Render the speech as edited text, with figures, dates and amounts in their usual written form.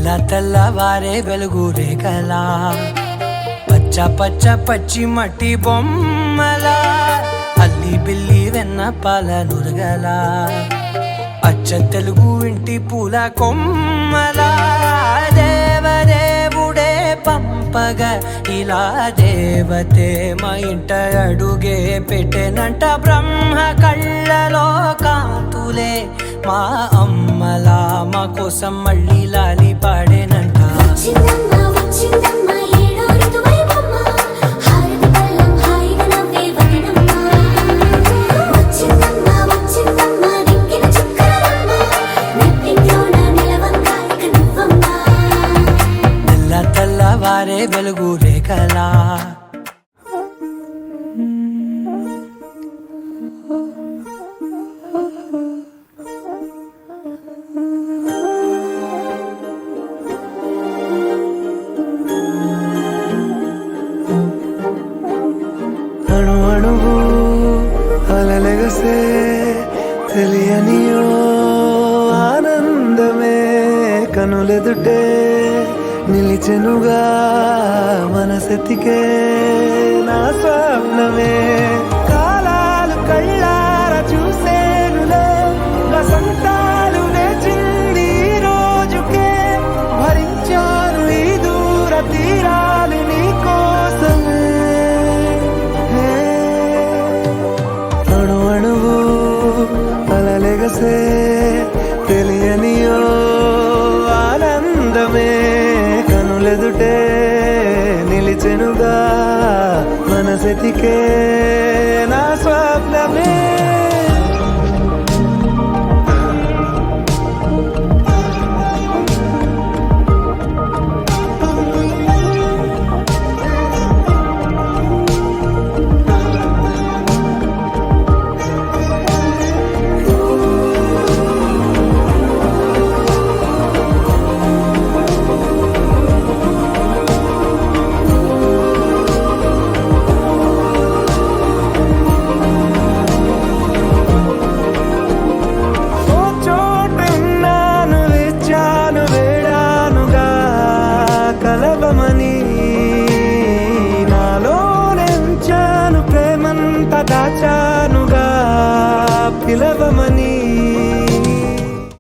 తెల్లవారే వెలుగు రేఖలా పచ్చ పచ్చ పచ్చి మట్టి బొమ్మలా అల్లి బిల్లి వెన్న పాల నురగలా అచ్చ తెలుగు ఇంటి పూల కొమ్మలా దేవదేవుడే పంపగా ఇలా దేవతే మా ఇంట అడుగే పెట్టెనంట బ్రహ్మ కళ్ళలో కాంతులే మా అమ్మలా మా కోసం మళ్ళీ లాలి పాడేనంట. తెల్లవారే వెలుగు రేఖలా అణు అణువు అలలెగసే తెలియనియో ఆనందమే కనులెదుటే నిలిచెనుగా మనసెతికే నా స్వప్నమే కాలాలు కళ్ళార చూసేనులే వసంతాలు వేచింది రోజుకే భరించాను ఈ దూర తీరాలు నీ కోసమే అణు అణువు అలలెగసే తెలియనియో ఆనందమే కనులెదుటే నిలిచెనుగా మనసెతికే నా స్వప్నమే. కలవమని